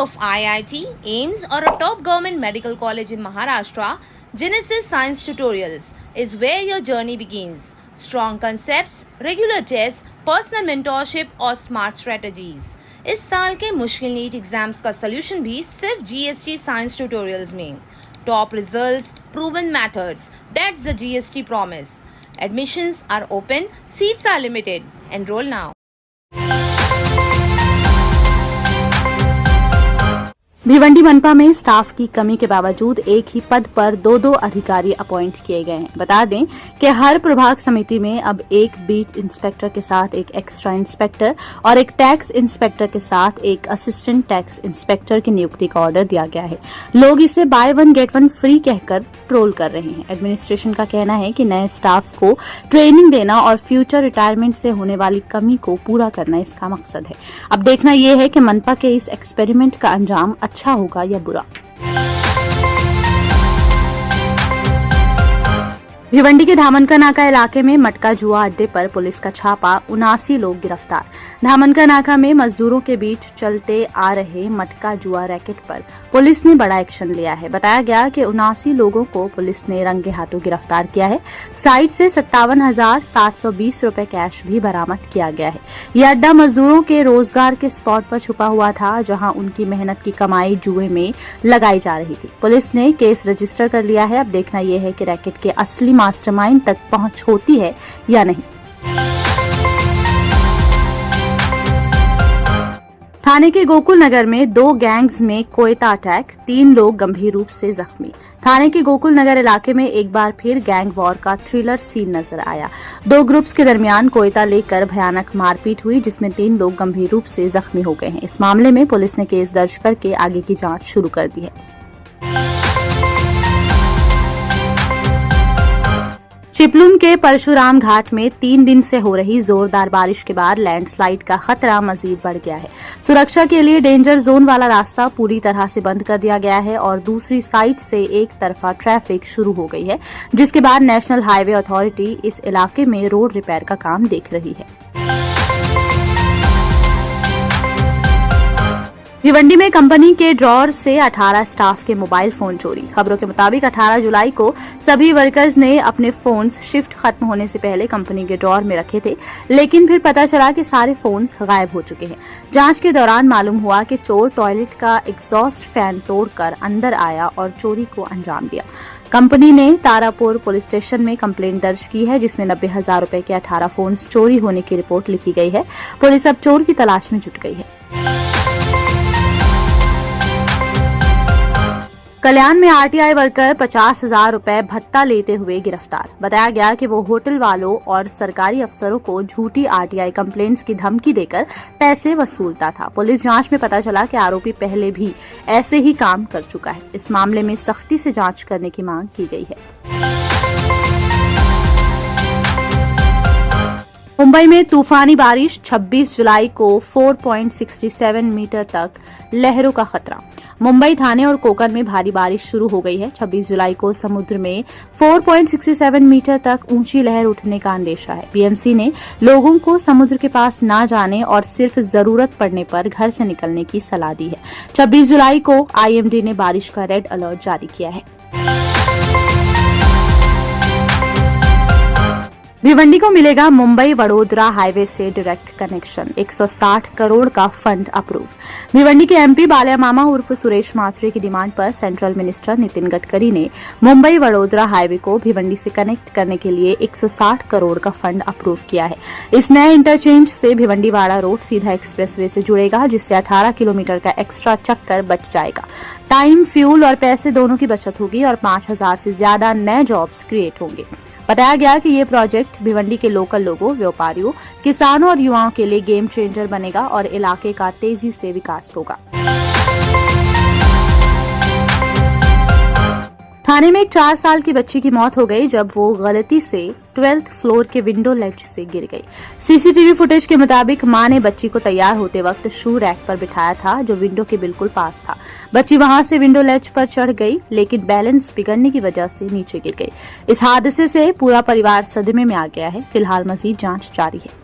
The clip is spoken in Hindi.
of IIT, AIIMS or a top government medical college in Maharashtra, Genesis Science Tutorials is where your journey begins. Strong concepts, regular tests, personal mentorship और smart strategies. इस साल के मुश्किल नीट एग्जाम्स का सोल्यूशन भी सिर्फ GST साइंस ट्यूटोरियल्स में. Top results, proven methods, that's the GST promise. Admissions are open, seats are limited. Enroll now. Bhiwandi मनपा में स्टाफ की कमी के बावजूद एक ही पद पर दो अधिकारी अपॉइंट किए गए हैं. बता दें कि हर प्रभाग समिति में अब एक बीट इंस्पेक्टर के साथ एक एक्स्ट्रा इंस्पेक्टर और एक टैक्स इंस्पेक्टर के साथ एक असिस्टेंट टैक्स इंस्पेक्टर की नियुक्ति का ऑर्डर दिया गया है. लोग इसे by one get one free कहकर ट्रोल कर रहे हैं. एडमिनिस्ट्रेशन का कहना है कि नए स्टाफ को ट्रेनिंग देना और फ्यूचर रिटायरमेंट से होने वाली कमी को पूरा करना इसका मकसद है. अब देखना यह है कि मनपा के इस एक्सपेरिमेंट का अंजाम अच्छा होगा या बुरा. भिवंडी के धामनका नाका इलाके में मटका जुआ अड्डे पर पुलिस का छापा, 79 लोग गिरफ्तार. धामनका नाका में मजदूरों के बीच चलते आ रहे मटका जुआ रैकेट पर पुलिस ने बड़ा एक्शन लिया है. बताया गया कि 79 लोगों को पुलिस ने रंगे हाथों गिरफ्तार किया है. साइट से 57,720 रुपए कैश भी बरामद किया गया है. यह अड्डा मजदूरों के रोजगार के स्पॉट पर छुपा हुआ था, जहां उनकी मेहनत की कमाई जुए में लगाई जा रही थी. पुलिस ने केस रजिस्टर कर लिया है. अब देखना यह है कि रैकेट के असली मास्टरमाइंड तक पहुंच होती है या नहीं. थाने के गोकुल नगर में 2 गैंग्स में कोयता अटैक, 3 लोग गंभीर रूप से जख्मी. थाने के गोकुल नगर इलाके में एक बार फिर गैंग वॉर का थ्रिलर सीन नजर आया. 2 ग्रुप्स के दरमियान कोयता लेकर भयानक मारपीट हुई, जिसमें 3 लोग गंभीर रूप से जख्मी हो गए हैं. इस मामले में पुलिस ने केस दर्ज करके आगे की जांच शुरू कर दी है. चिपलून के परशुराम घाट में 3 दिन से हो रही जोरदार बारिश के बाद लैंडस्लाइड का खतरा मजीद बढ़ गया है. सुरक्षा के लिए डेंजर जोन वाला रास्ता पूरी तरह से बंद कर दिया गया है और दूसरी साइड से एक तरफा ट्रैफिक शुरू हो गई है, जिसके बाद नेशनल हाईवे अथॉरिटी इस इलाके में रोड रिपेयर का काम देख रही है. भिवंडी में कंपनी के ड्रॉर से 18 स्टाफ के मोबाइल फोन चोरी. खबरों के मुताबिक 18 जुलाई को सभी वर्कर्स ने अपने फोन्स शिफ्ट खत्म होने से पहले कंपनी के ड्रॉर में रखे थे, लेकिन फिर पता चला कि सारे फोन्स गायब हो चुके हैं. जांच के दौरान मालूम हुआ कि चोर टॉयलेट का एग्जॉस्ट फैन तोड़कर अंदर आया और चोरी को अंजाम दिया. कंपनी ने तारापुर पुलिस स्टेशन में कंप्लेंट दर्ज की है, जिसमें 90,000 रुपए के 18 फोन्स चोरी होने की रिपोर्ट लिखी गई है. पुलिस अब चोर की तलाश में जुट गई है. कल्याण में आरटीआई वर्कर 50,000 रुपए भत्ता लेते हुए गिरफ्तार. बताया गया कि वो होटल वालों और सरकारी अफसरों को झूठी आरटीआई कंप्लेंट्स की धमकी देकर पैसे वसूलता था. पुलिस जांच में पता चला कि आरोपी पहले भी ऐसे ही काम कर चुका है. इस मामले में सख्ती से जांच करने की मांग की गई है. मुंबई में तूफानी बारिश, 26 जुलाई को 4.67 मीटर तक लहरों का खतरा. मुंबई, थाने और कोकण में भारी बारिश शुरू हो गई है. 26 जुलाई को समुद्र में 4.67 मीटर तक ऊंची लहर उठने का अंदेशा है. बीएमसी ने लोगों को समुद्र के पास न जाने और सिर्फ जरूरत पड़ने पर घर से निकलने की सलाह दी है. 26 जुलाई को आईएमडी ने बारिश का रेड अलर्ट जारी किया है. भिवंडी को मिलेगा मुंबई वडोदरा हाईवे से डायरेक्ट कनेक्शन. 160 करोड़ का फंड अप्रूव. भिवंडी के एमपी बाल्या मामा उर्फ सुरेश माथुरे की डिमांड पर सेंट्रल मिनिस्टर नितिन गडकरी ने मुंबई वडोदरा हाईवे को भिवंडी से कनेक्ट करने के लिए 160 करोड़ का फंड अप्रूव किया है. इस नए इंटरचेंज से भिवंडी-वाड़ा रोड सीधा एक्सप्रेसवे से जुड़ेगा, जिससे 18 किलोमीटर का एक्स्ट्रा चक्कर बच जाएगा. टाइम, फ्यूल और पैसे दोनों की बचत होगी और 5,000 से ज्यादा नए जॉब्स क्रिएट होंगे. बताया गया कि ये प्रोजेक्ट भिवंडी के लोकल लोगों, व्यापारियों, किसानों और युवाओं के लिए गेम चेंजर बनेगा और इलाके का तेजी से विकास होगा. थाने में एक 4 साल की बच्ची की मौत हो गई जब वो गलती से 12th फ्लोर के विंडो लेज से गिर गई. सीसीटीवी फुटेज के मुताबिक मां ने बच्ची को तैयार होते वक्त शू रैक पर बिठाया था, जो विंडो के बिल्कुल पास था. बच्ची वहां से विंडो लेज पर चढ़ गई, लेकिन बैलेंस बिगड़ने की वजह से नीचे गिर गई. इस हादसे से पूरा परिवार सदमे में आ गया है. फिलहाल मजीद जांच जारी है.